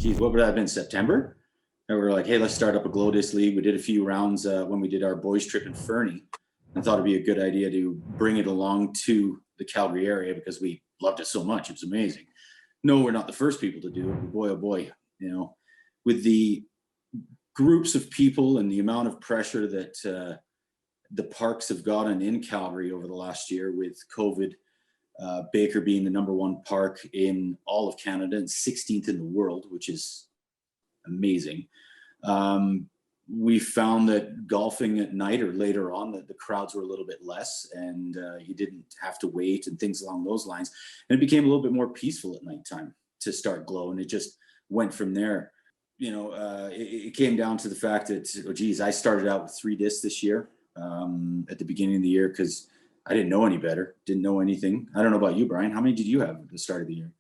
geez, what would that have been, September? And we were like, hey, let's start up a glow disc league. We did a few rounds when we did our boys trip in Fernie. I thought it'd be a good idea to bring it along to the Calgary area because we loved it so much. It was amazing. No, we're not the first people to do it, but boy, oh boy, you know, with the groups of people and the amount of pressure that the parks have gotten in Calgary over the last year with COVID, Baker being the #1 park in all of Canada and 16th in the world, which is amazing. We found that golfing at night or later on that the crowds were a little bit less and you didn't have to wait and things along those lines. And it became a little bit more peaceful at nighttime to start glow. And it just went from there. You know, it came down to the fact that, oh, geez, I started out with 3 discs this year at the beginning of the year because I didn't know any better, didn't know anything. I don't know about you, Brian. How many did you have at the start of the year?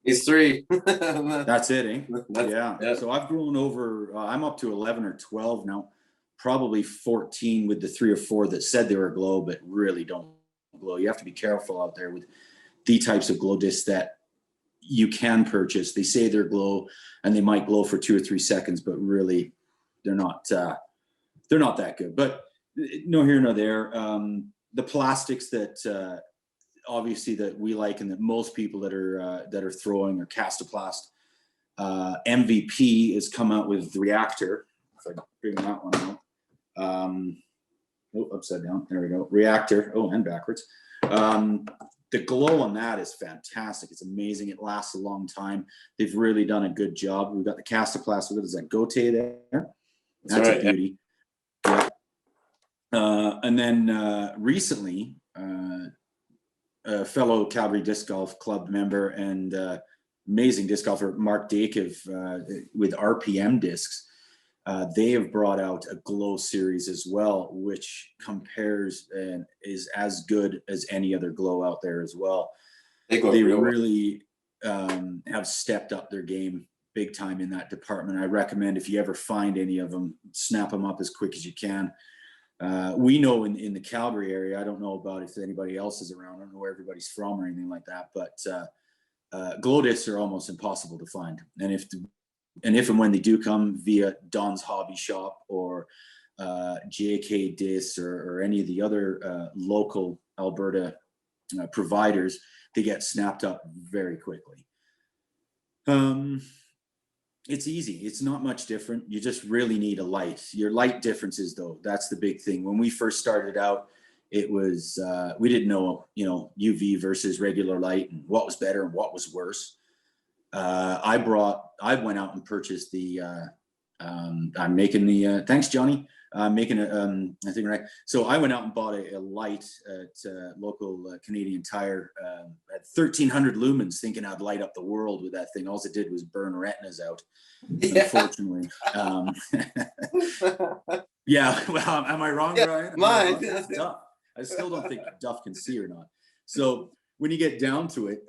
It's 3. That's it, eh? Yeah. So I've grown over, I'm up to 11 or 12 now, probably 14 with the 3 or 4 that said they were glow, but really don't glow. You have to be careful out there with the types of glow discs that you can purchase. They say they're glow and they might glow for 2 or 3 seconds, but really they're not that good. But no here nor there. The plastics that obviously that we like and that most people that are throwing are Castoplast. MVP has come out with Reactor. If I bring that one out. Upside down. There we go. Reactor. Oh, and backwards. The glow on that is fantastic. It's amazing. It lasts a long time. They've really done a good job. We've got the Castoplast. What is that? Gote there. That's right, a beauty. Yeah. And then recently, a fellow Calgary Disc Golf Club member and amazing disc golfer, Mark Dakev, with RPM discs, they have brought out a glow series as well, which compares and is as good as any other glow out there as well. They really have stepped up their game big time in that department. I recommend if you ever find any of them, snap them up as quick as you can. We know in the Calgary area, I don't know about if anybody else is around, I don't know where everybody's from or anything like that, but glow discs are almost impossible to find. And if and when they do come via Don's Hobby Shop or JK Discs or any of the other local Alberta providers, they get snapped up very quickly. It's easy. It's not much different. You just really need a light. Your light differences, though, that's the big thing. When we first started out, it was we didn't know, UV versus regular light and what was better and what was worse. I went out and purchased the. I'm making the. Thanks, Johnny. I'm making a. I think right. So I went out and bought a light at local Canadian Tire at 1,300 lumens, thinking I'd light up the world with that thing. All it did was burn retinas out. Yeah. Unfortunately. Yeah. Well, am I wrong, Brian? Mine. That's tough. I still don't think Duff can see or not. So when you get down to it,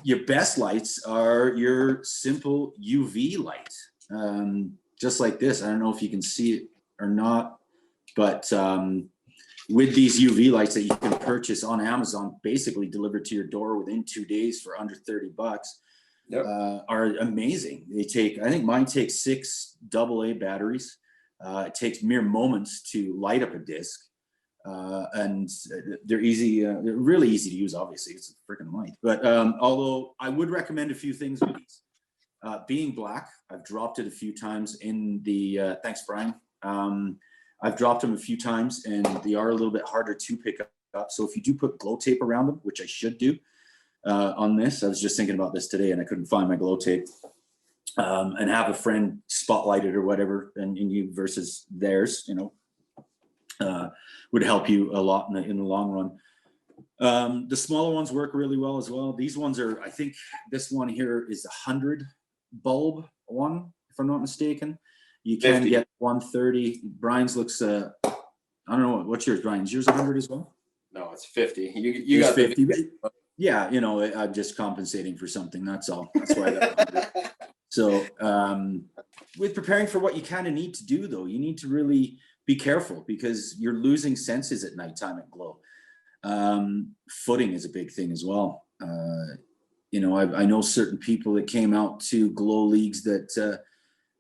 your best lights are your simple UV light, just like this. I don't know if you can see it or not, but with these UV lights that you can purchase on Amazon, basically delivered to your door within 2 days for under $30, yep. Are amazing. They take, I think mine takes 6 AA batteries. It takes mere moments to light up a disc. And they're easy, they're really easy to use, obviously. It's a freaking light. But although I would recommend a few things with these. Being black, I've dropped it a few times in the, thanks, Brian. I've dropped them a few times and they are a little bit harder to pick up. So if you do put glow tape around them, which I should do on this, I was just thinking about this today and I couldn't find my glow tape. And have a friend spotlight it or whatever, and you versus theirs, would help you a lot in the long run. The smaller ones work really well as well. These ones are, I think this one here is 100 bulb one, if I'm not mistaken. You can 50. Get 130. Brian's looks, I don't know, what's yours, Brian? Is yours 100 as well? No, it's 50. You got 50. Yeah, I'm just compensating for something. That's all. That's why I got 100. So with preparing for what you kind of need to do, though, you need to really be careful because you're losing senses at nighttime at glow. Footing is a big thing as well. You know, I know certain people that came out to glow leagues that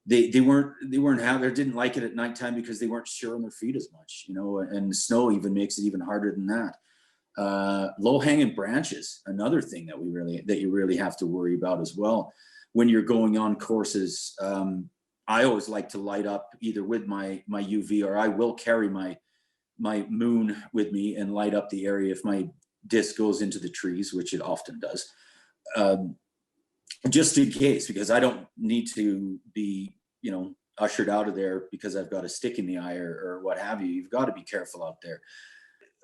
they didn't like it at nighttime because they weren't sure on their feet as much, you know, and the snow even makes it even harder than that. Low hanging branches, another thing that you really have to worry about as well when you're going on courses. I always like to light up either with my UV, or I will carry my moon with me and light up the area if my disc goes into the trees, which it often does. Just in case, because I don't need to be, you know, ushered out of there because I've got a stick in the eye or what have you. You've got to be careful out there.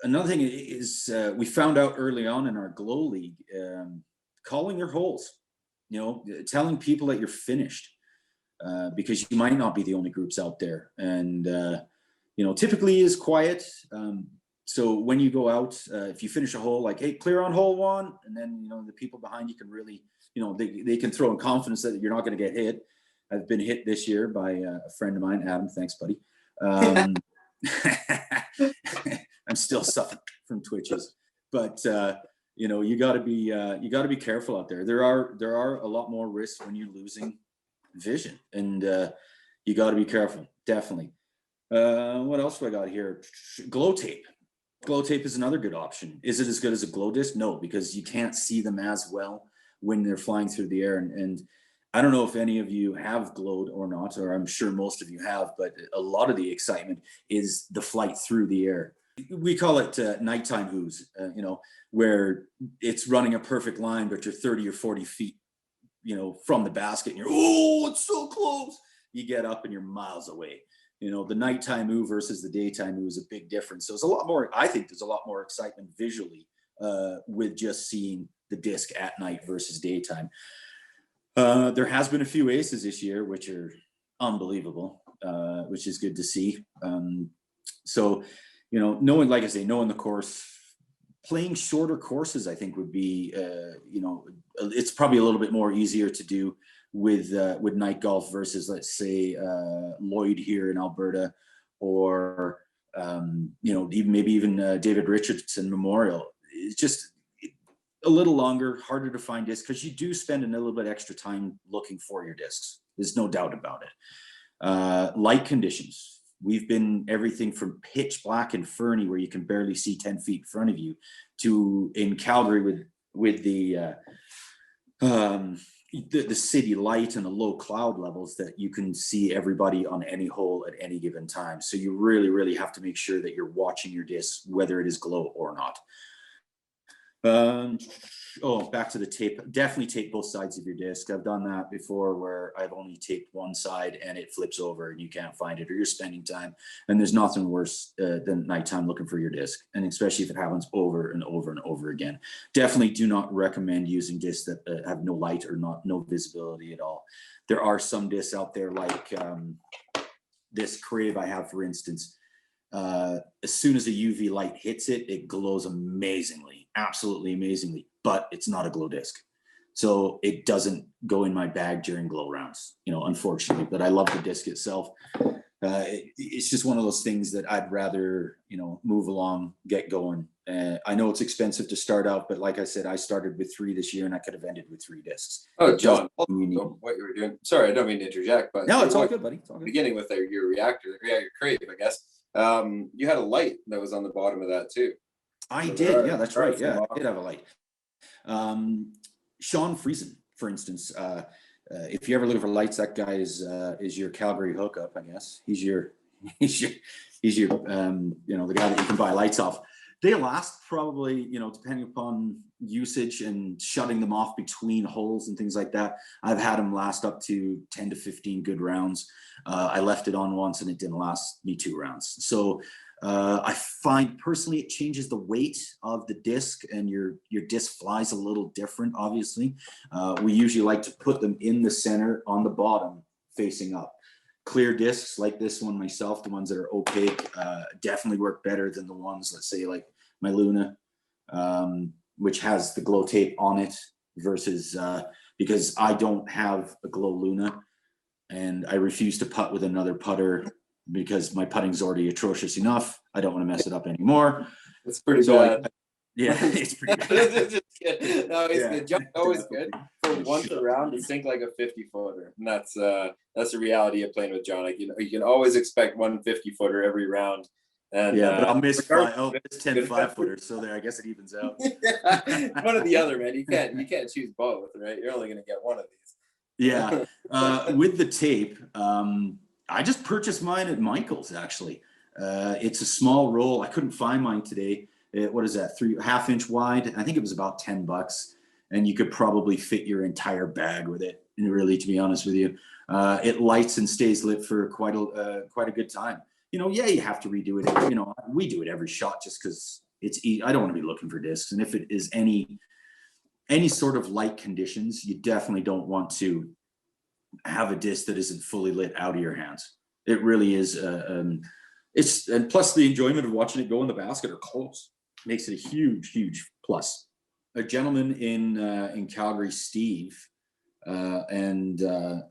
Another thing is we found out early on in our glow league, calling your holes, you know, telling people that you're finished, because you might not be the only groups out there. And, you know, typically is quiet. So when you go out, if you finish a hole, like, hey, clear on hole 1, and then, you know, the people behind you can really, you know, they can throw in confidence that you're not going to get hit. I've been hit this year by a friend of mine, Adam. Thanks, buddy. I'm still suffering from twitches, but you know, you got to be careful out there. There are a lot more risks when you're losing vision, and you got to be careful, definitely. What else do I got here? Glow tape. Glow tape is another good option. Is it as good as a glow disc? No, because you can't see them as well when they're flying through the air. And I don't know if any of you have glowed or not, or I'm sure most of you have, but a lot of the excitement is the flight through the air. We call it nighttime ooze, you know, where it's running a perfect line, but you're 30 or 40 feet, you know, from the basket, and you're, oh, it's so close. You get up and you're miles away. You know, the nighttime ooze versus the daytime ooze is a big difference. So it's a lot more, I think there's a lot more excitement visually with just seeing the disc at night versus daytime. There has been a few aces this year, which are unbelievable, which is good to see. So, you know, knowing the course, playing shorter courses, I think would be, you know, it's probably a little bit more easier to do with night golf versus, let's say, Lloyd here in Alberta, or, you know, even David Richardson Memorial. It's just a little longer, harder to find discs, because you do spend a little bit extra time looking for your discs. There's no doubt about it. Light conditions. We've been everything from pitch black and ferny, where you can barely see 10 feet in front of you, to in Calgary with the city light and the low cloud levels that you can see everybody on any hole at any given time. So you really, really have to make sure that you're watching your disc, whether it is glow or not. Back to the tape. Definitely tape both sides of your disc. I've done that before, where I've only taped one side and it flips over and you can't find it, or you're spending time. And there's nothing worse than nighttime looking for your disc, and especially if it happens over and over and over again. Definitely do not recommend using discs that have no light or no visibility at all. There are some discs out there, like this Crave I have, for instance. As soon as a UV light hits it, it glows amazingly, absolutely amazingly, but it's not a glow disc. So it doesn't go in my bag during glow rounds, you know, unfortunately, but I love the disc itself. It's just one of those things that I'd rather, you know, move along, get going. I know it's expensive to start out, but like I said, I started with 3 this year and I could have ended with 3 discs. Oh, John, what you were doing. Sorry, I don't mean to interject, but no, it's all good, buddy. It's all good. Beginning with your reactor, your Crave, I guess. You had a light that was on the bottom of that too. I did. Yeah, that's right. Yeah, I did have a light. Sean Friesen, for instance, if you're ever looking for lights, that guy is your Calgary hookup, I guess. He's your you know, the guy that you can buy lights off. They last probably, you know, depending upon usage and shutting them off between holes and things like that. I've had them last up to 10 to 15 good rounds. I left it on once and it didn't last me 2 rounds. So I find personally it changes the weight of the disc, and your disc flies a little different, obviously. We usually like to put them in the center on the bottom facing up. Clear discs like this one myself, the ones that are opaque, definitely work better than the ones, let's say, like my Luna, which has the glow tape on it, versus because I don't have a glow Luna and I refuse to putt with another putter because my putting's already atrocious enough. I don't want to mess it up anymore. It's pretty bad. Yeah, it's pretty good. Just kidding. No, he's Yeah, good. John's always good definitely. for once around to sink like a 50-footer, and that's the reality of playing with John. Like, you can always expect one 50-footer every round, and Yeah, but I'll miss regardless five. Oh, of miss it's 10 good enough. 5-footers. So there, I guess it evens out. One or the other, man. You can't choose both, right? You're only gonna get one of Yeah. these. With the tape, I just purchased mine at Michael's actually. It's a small roll. I couldn't find mine today. What is that? 3.5 inch wide. I think it was about $10, and you could probably fit your entire bag with it. And really, to be honest with you, it lights and stays lit for quite a good time. Yeah, you have to redo it. We do it every shot just because it's. I don't want to be looking for discs, and if it is any sort of light conditions, you definitely don't want to have a disc that isn't fully lit out of your hands. It really is. And plus the enjoyment of watching it go in the basket or close makes it a huge plus. A gentleman in Calgary, Steve, and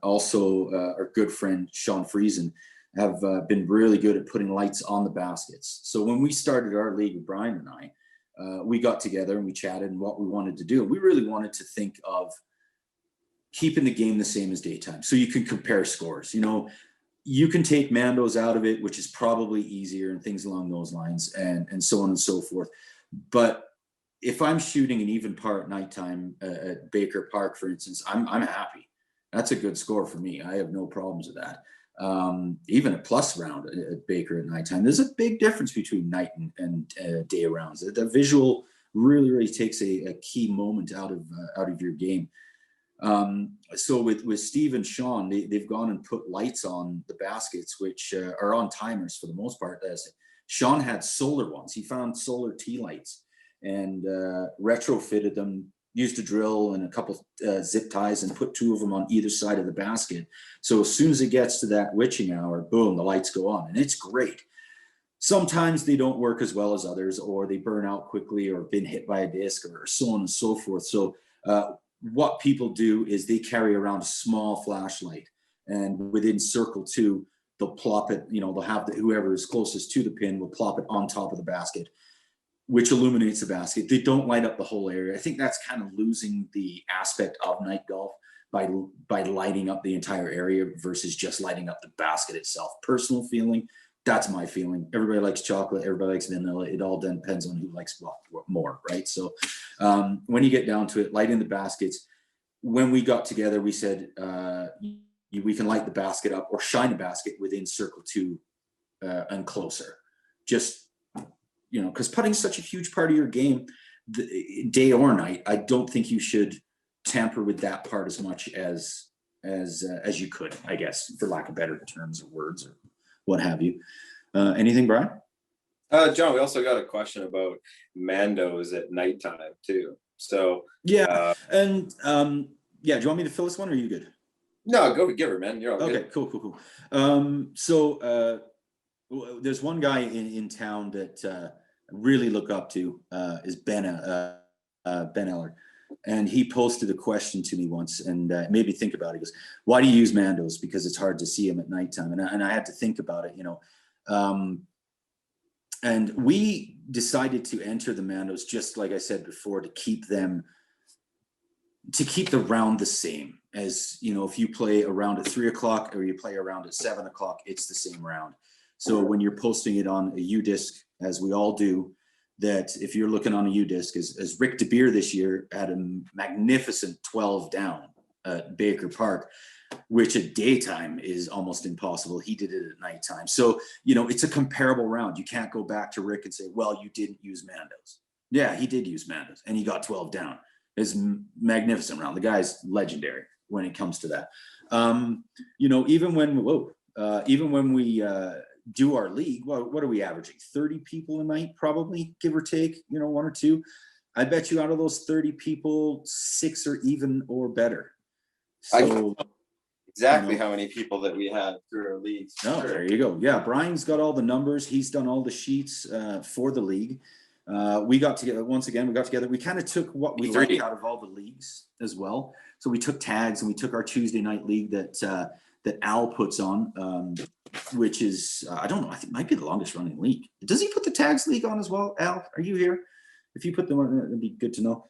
also our good friend Sean Friesen have been really good at putting lights on the baskets. So when we started our league with Brian and I, we got together and we chatted and what we wanted to do. We really wanted to think of keeping the game the same as daytime, so you can compare scores. You can take Mandos out of it, which is probably easier, and things along those lines, and so on and so forth. But if I'm shooting an even par at nighttime at Baker Park, for instance, I'm happy. That's a good score for me. I have no problems with that. Even a plus round at Baker at nighttime, there's a big difference between night and day rounds. The visual really takes a key moment out of your game. So with Steve and Sean, they've gone and put lights on the baskets, which are on timers for the most part. Sean had solar ones. He found solar tea lights and retrofitted them, used a drill and a couple zip ties and put 2 of them on either side of the basket. So as soon as it gets to that witching hour, boom, the lights go on, and it's great. Sometimes they don't work as well as others, or they burn out quickly, or been hit by a disc, or so on and so forth. So what people do is they carry around a small flashlight, and within circle 2, they'll plop it, they'll have whoever is closest to the pin will plop it on top of the basket, which illuminates the basket. They don't light up the whole area. I think that's kind of losing the aspect of night golf by lighting up the entire area versus just lighting up the basket itself. Personal feeling, that's my feeling. Everybody likes chocolate, everybody likes vanilla. It all depends on who likes what more, right? So when you get down to it, lighting the baskets, when we got together, we said we can light the basket up or shine a basket within circle 2 and closer. Just, because putting's such a huge part of your game, day or night. I don't think you should tamper with that part as much as you could, I guess, for lack of better terms or words or what have you. Anything, Brian? John, we also got a question about Mandos at nighttime too. So yeah, and yeah, do you want me to fill this one, or are you good? No, go give her, man. You're all okay. good. Cool. So there's one guy in town that I really look up to, is Ben Eller. And he posted a question to me once and made me think about it. He goes, why do you use Mandos? Because it's hard to see him at nighttime. And I had to think about it, and we decided to enter the Mandos, just like I said before, to keep the round the same as, if you play a round at 3:00 or you play a round at 7:00, it's the same round. So when you're posting it on a U-disc, as we all do, that if you're looking on a U-disc, as Rick DeBeer this year had a magnificent 12 down at Baker Park, which at daytime is almost impossible. He did it at nighttime. So, it's a comparable round. You can't go back to Rick and say, well, you didn't use Mandos. Yeah, he did use Mandos and he got 12 down. It's magnificent round. The guy's legendary when it comes to that. Even when we do our league, what are we averaging? 30 people a night, probably, give or take, 1 or 2. I bet you out of those 30 people, 6 are even or better. So exactly how many people that we had through our leagues. Oh, sure. There you go. Yeah, Brian's got all the numbers. He's done all the sheets for the league. We got together once again. We kind of took what we liked out of all the leagues as well. So we took tags and we took our Tuesday night league that Al puts on, which is I don't know. I think it might be the longest running league. Does he put the tags league on as well? Al, are you here? if you put them on, it'd be good to know.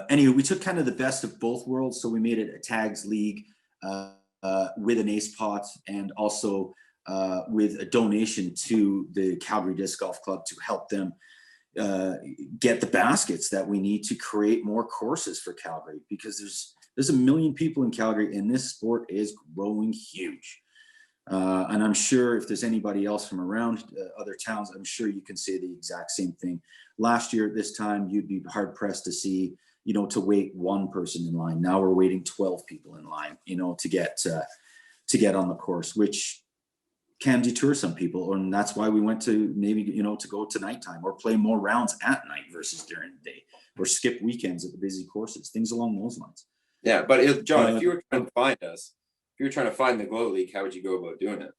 Anyway, we took kind of the best of both worlds. So we made it a tags league with an ace pot, and also with a donation to the Calgary Disc Golf Club to help them get the baskets that we need to create more courses for Calgary, because there's a million people in Calgary and this sport is growing huge. And I'm sure if there's anybody else from around other towns, I'm sure you can say the exact same thing. Last year at this time, you'd be hard pressed to see, to wait one person in line. Now we're waiting 12 people in line, to get on the course, which can deter some people. And that's why we went to maybe, to go to nighttime or play more rounds at night versus during the day, or skip weekends at the busy courses, things along those lines. Yeah, but John, if you were trying to find us, if you were trying to find the Glow League, how would you go about doing it?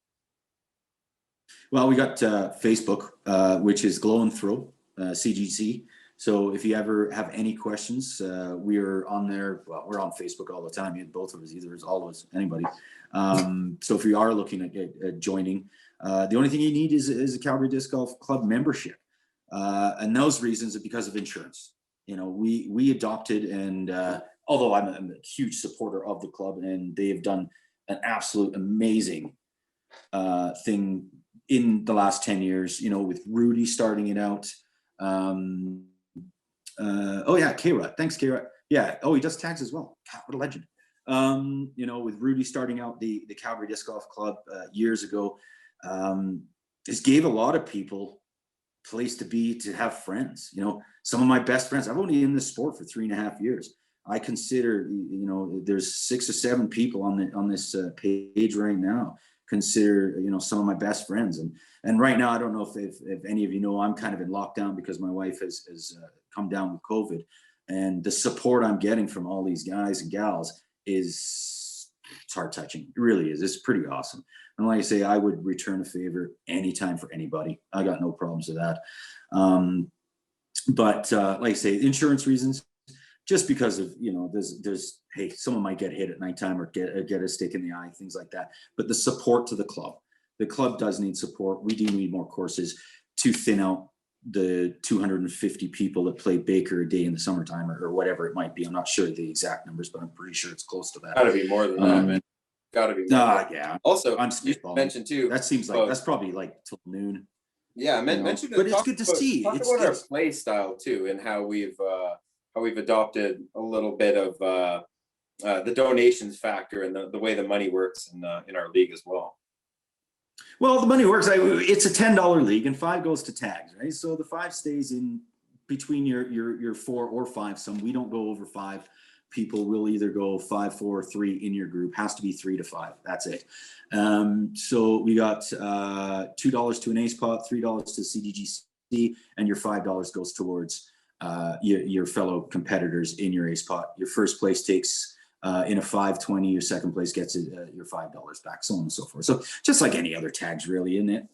Well, we got Facebook, which is Glow and Throw, CGC. So if you ever have any questions, we are on there. Well, we're on Facebook all the time. Both of us, either as all of us, anybody. So if you are looking at joining, the only thing you need is a Calgary Disc Golf Club membership. And those reasons are because of insurance. We adopted, and although I'm a huge supporter of the club, and they have done an absolute amazing thing in the last 10 years, with Rudy starting it out. Oh yeah, K-Rod. Thanks, K-Rod. Yeah. Oh, he does tags as well. God, what a legend. With Rudy starting out the Calgary Disc Golf Club years ago, just gave a lot of people place to be, to have friends. Some of my best friends, I've only in this sport for 3.5 years. I consider, there's 6 or 7 people on this page right now, consider, some of my best friends. And right now, I don't know if any of you know, I'm kind of in lockdown because my wife has come down with COVID, and the support I'm getting from all these guys and gals it's heart touching. It really is. It's pretty awesome. And like I say, I would return a favor anytime for anybody. I got no problems with that. But like I say, insurance reasons, just because of, there's, hey, someone might get hit at nighttime or get a stick in the eye, things like that. But the support to the club does need support. We do need more courses to thin out the 250 people that play Baker a day in the summertime, or whatever it might be. I'm not sure the exact numbers, but I'm pretty sure it's close to that. Gotta be more than that, man. Gotta be more. Yeah. Also, I'm you mentioned too. That seems like that's probably like till noon. Yeah, I mentioned. But it's good to see. Talk about our play style too, and how we've adopted a little bit of the donations factor and the way the money works in our league as well. Well, the money works. It's a $10 league, and 5 goes to tags, right? So the 5 stays in between your 4 or 5. Some we don't go over 5 people. We'll either go 5, 4, 3 in your group. Has to be 3 to 5. That's it. So we got $2 to an ace pot, $3 to CDGC, and your $5 goes towards your fellow competitors in your ace pot. Your first place takes. In a 520, your second place gets your $5 back, so on and so forth. So just like any other tags, really, isn't it?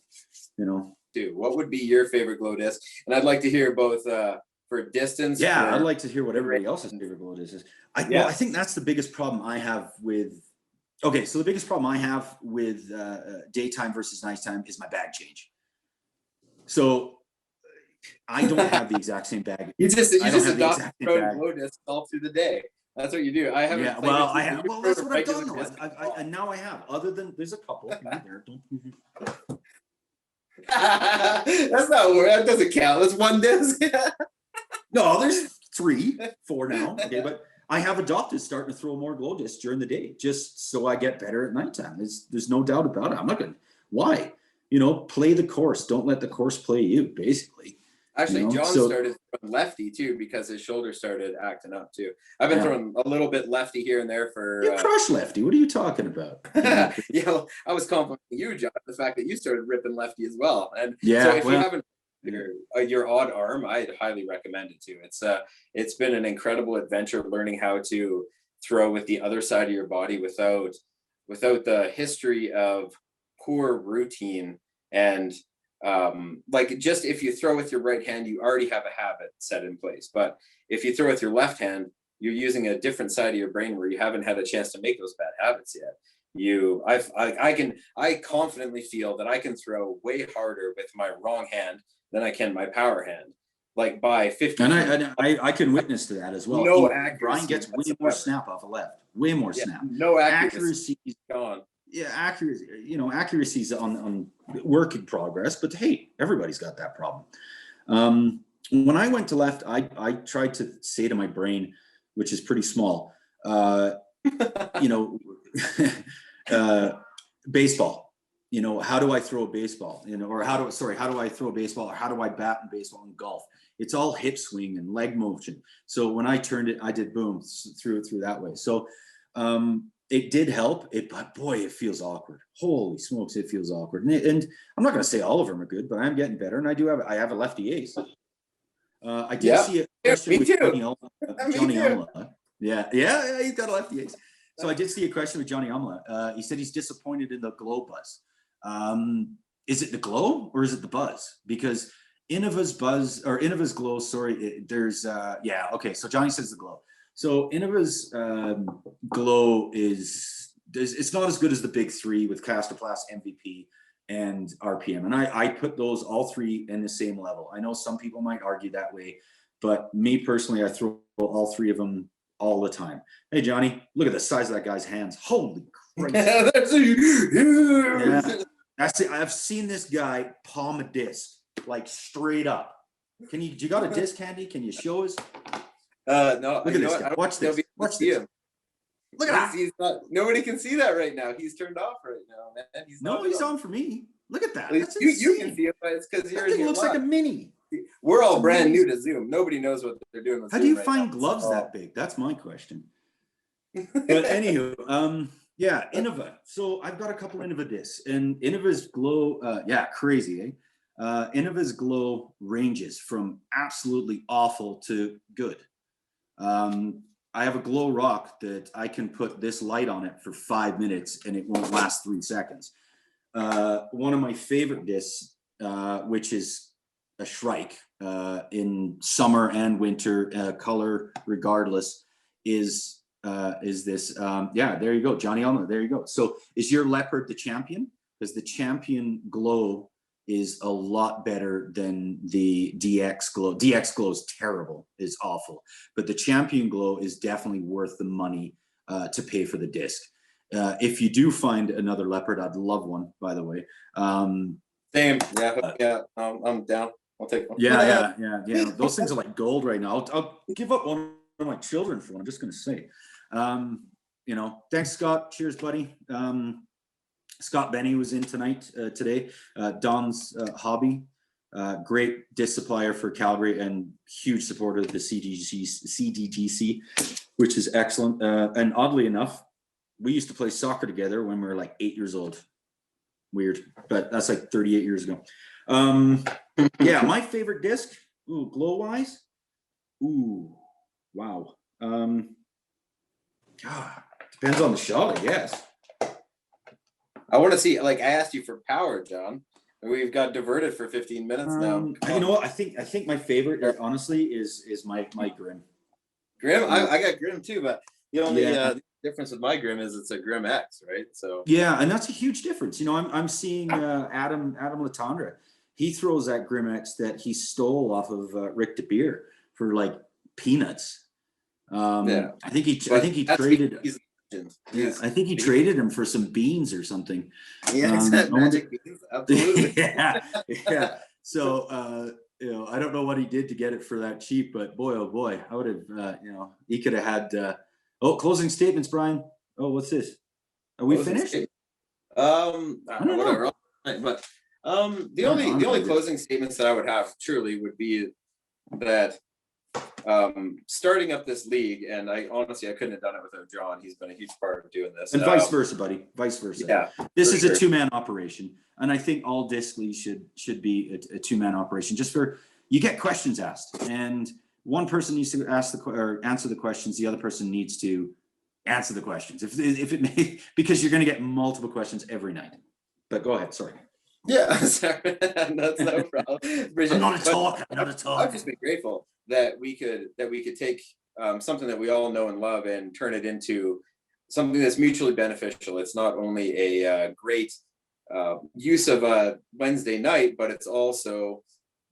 Dude, what would be your favorite glow disc? And I'd like to hear both for distance. Yeah, I'd like to hear what everybody else's favorite glow disc is. Well, I think that's the biggest problem I have with. Okay, so the biggest problem I have with daytime versus nighttime is my bag change. So I don't have the exact same bag. You just adopt glow disc all through the day. That's what you do. I haven't. Yeah, well, I have. Well, that's what I've done. And now I have. Other than there's a couple there. That's not word. That doesn't count. That's one disc. No, there's 3, 4 now. Okay, but I have adopted starting to throw more glow discs during the day, just so I get better at nighttime. There's no doubt about it. I'm not gonna. Why? Play the course. Don't let the course play you. Basically. Actually, John started throwing lefty too because his shoulder started acting up too. I've been throwing a little bit lefty here and there for. You crush lefty. What are you talking about? I was complimenting you, John, the fact that you started ripping lefty as well. And so if you haven't your odd arm, I'd highly recommend it too. It's been an incredible adventure learning how to throw with the other side of your body without the history of poor routine and. Like just if you throw with your right hand, you already have a habit set in place. But if you throw with your left hand, you're using a different side of your brain where you haven't had a chance to make those bad habits yet. I confidently feel that I can throw way harder with my wrong hand than I can my power hand. Like by 50. And I can witness to that as well. No accuracy. Brian gets way more snap off a left. Way more snap. No accuracy. Gone. Yeah, accuracy. Accuracy's on work in progress. But hey, everybody's got that problem. When I went to left, I tried to say to my brain, which is pretty small, baseball. How do I throw a baseball? Or how do I throw a baseball? Or how do I bat in baseball and golf? It's all hip swing and leg motion. So when I turned it, I did boom, threw it through that way. So it did help. But boy, it feels awkward. Holy smokes, it feels awkward. And I'm not going to say all of them are good, but I'm getting better. And I have a lefty ace. I did see a question with Johnny Umla. Yeah, he's got a lefty ace. So I did see a question with Johnny Umla. He said he's disappointed in the glow buzz. Is it the glow or is it the buzz? Because Innova's glow, so Johnny says the glow. So Innova's glow it's not as good as the big three with Casterplast, MVP, and RPM. And I put those all three in the same level. I know some people might argue that way, but me personally, I throw all three of them all the time. Hey, Johnny, look at the size of that guy's hands. Holy Christ. I've seen this guy palm a disc, like straight up. Do you got a disc handy? Can you show us? No. Look at this guy. Watch this. Watch this. Look at that. Nobody can see that right now. He's turned off right now, man. He's on for me. Look at that. You can see it, but it's because you're. That thing looks like a mini. We're all brand new to Zoom. Nobody knows what they're doing with How Zoom do you find gloves that big? That's my question. But anywho, Innova. So I've got a couple Innova discs, and Innova's glow, crazy, eh? Innova's glow ranges from absolutely awful to good. I have a glow rock that I can put this light on it for 5 minutes and it won't last 3 seconds. One of my favorite discs, which is a Shrike in summer and winter, color regardless, is this. There you go, Johnny Alma. There you go. So is your Leopard the champion? Because the champion glow is a lot better than the DX glow. DX glow is terrible, is awful, but the champion glow is definitely worth the money to pay for the disc. If you do find another Leopard, I'd love one, by the way. Same. I'm down. I'll take one. Yeah. Those things are like gold right now. I'll give up one of my children for one. I'm just going to say, thanks, Scott. Cheers, buddy. Scott Benny was in today. Don's hobby, great disc supplier for Calgary and huge supporter of the CDGC, which is excellent. And oddly enough, we used to play soccer together when we were like 8 years old. Weird, but that's like 38 years ago. My favorite disc, glow wise. Wow. Depends on the shot, I guess. I want to see, I asked you for power, John. We've got diverted for 15 minutes now. You know what? I think my favorite, honestly, is my Grim. Grim? I got Grim too, but the only difference with my Grim is it's a Grim X, right? So yeah, and that's a huge difference. I'm seeing Adam Latondra. He throws that Grim X that he stole off of Rick DeBeer for like peanuts. I think he traded. I think he traded him for some beans or something. Yeah, magic beans. Absolutely. yeah. So I don't know what he did to get it for that cheap, but boy, oh boy, I would have. He could have had. Closing statements, Brian. Oh, what's this? Are we finished? I don't know. Whatever. But the only closing statements that I would have truly would be that. Starting up this league, and I couldn't have done it without John. He's been a huge part of doing this, and vice versa, buddy. Vice versa. Yeah, this is a two-man operation, and I think all disc leagues should be a two-man operation. Just for you get questions asked, and one person needs to answer the questions. The other person needs to answer the questions. Because you're going to get multiple questions every night. But go ahead. Sorry. Yeah, sorry. That's no problem. I'm not a talker. I've just been grateful that we could take something that we all know and love and turn it into something that's mutually beneficial. It's not only a great use of a Wednesday night, but it's also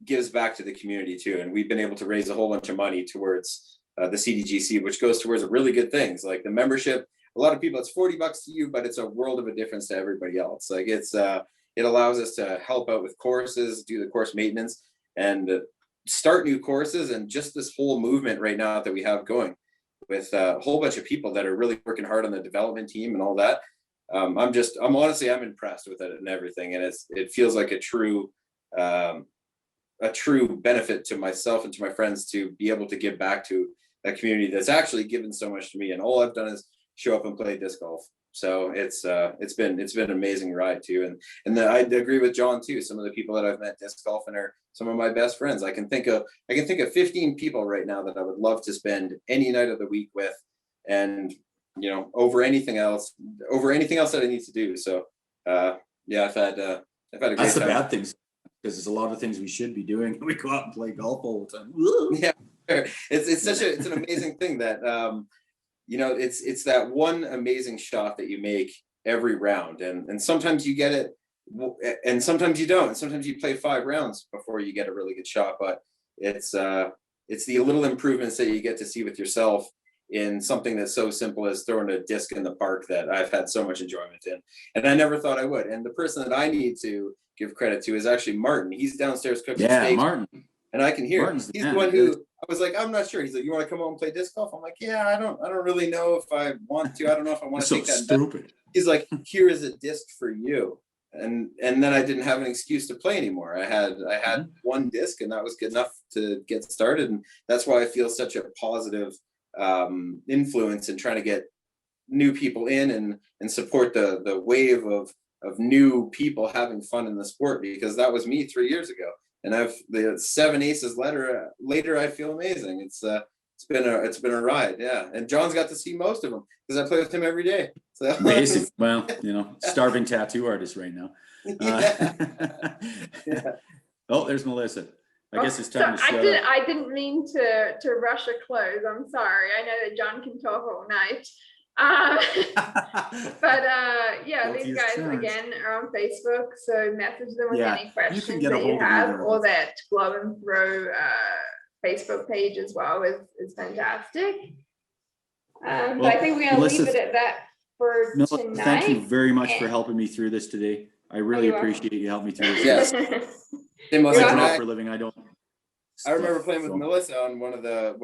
gives back to the community too. And we've been able to raise a whole bunch of money towards the CDGC, which goes towards really good things like the membership. A lot of people, it's $40 to you, but it's a world of a difference to everybody else. Like it allows us to help out with courses, do the course maintenance, and start new courses. And just this whole movement right now that we have going with a whole bunch of people that are really working hard on the development team and all that. I'm honestly impressed with it and everything. And it feels like a true benefit to myself and to my friends to be able to give back to a community that's actually given so much to me. And all I've done is show up and play disc golf. So it's been an amazing ride too. And I agree with Jon too. Some of the people that I've met disc golfing are some of my best friends. I can think of 15 people right now that I would love to spend any night of the week with, and over anything else that I need to do. So yeah, I've had a great time. That's the bad things, because there's a lot of things we should be doing. We go out and play golf all the time. Yeah, it's an amazing thing that it's that one amazing shot that you make every round, and sometimes you get it and sometimes you don't, and sometimes you play 5 rounds before you get a really good shot. But it's the little improvements that you get to see with yourself in something that's so simple as throwing a disc in the park that I've had so much enjoyment in, and I never thought I would. And the person that I need to give credit to is actually Martin. He's downstairs cooking steaks. Martin. And I can hear Martin's he's the one who I was like, I'm not sure. He's like, you want to come home and play disc golf? I'm like, yeah, I don't really know if I want to. I don't know if I want to take that. Stupid. He's like, here is a disc for you. And then I didn't have an excuse to play anymore. I had one disc, and that was good enough to get started. And that's why I feel such a positive influence in trying to get new people in and support the wave of new people having fun in the sport, because that was me 3 years ago. And the 7 aces later, I feel amazing. It's been a ride, yeah. And Jon's got to see most of them because I play with him every day. So amazing. Well, starving tattoo artist right now. Yeah. Oh, there's Melissa. I guess it's time to shut up. I didn't mean to rush a close. I'm sorry. I know that Jon can talk all night. But yeah, these guys again are on Facebook, so message them with any questions that you have, or that Glove and Throw Facebook page as well is fantastic. But I think we're gonna leave it at that for tonight. Thank you very much for helping me through this today. I really appreciate you helping me through this. Yes. For a living, I remember playing with Melissa on one of the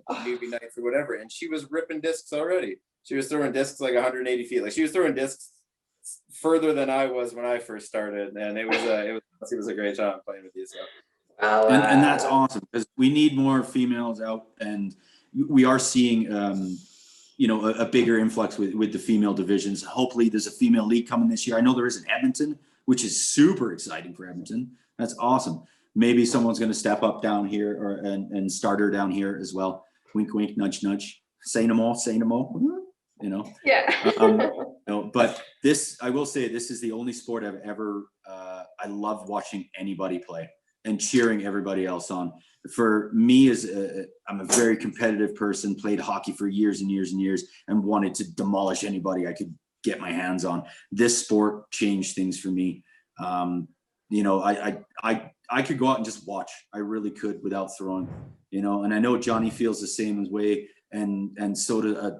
newbie nights or whatever, and she was ripping discs already. She was throwing discs like 180 feet. Like she was throwing discs further than I was when I first started, and it was a great time playing with you. So. And that's awesome, because we need more females out, and we are seeing a bigger influx with the female divisions. Hopefully there's a female league coming this year. I know there is in Edmonton, which is super exciting for Edmonton. That's awesome. Maybe someone's going to step up down here and start her down here as well. Wink, wink, nudge, nudge. Say no more. Yeah. But this, I will say, this is the only sport I've ever, I love watching anybody play and cheering everybody else on. For me, I'm a very competitive person, played hockey for years and years and years, and wanted to demolish anybody I could get my hands on. This sport changed things for me. I could go out and just watch. I really could, without throwing, and I know Johnny feels the same way. And so do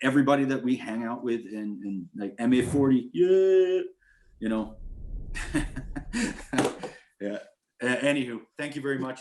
everybody that we hang out with and like MA40. Yeah. Yeah. Anywho, thank you very much.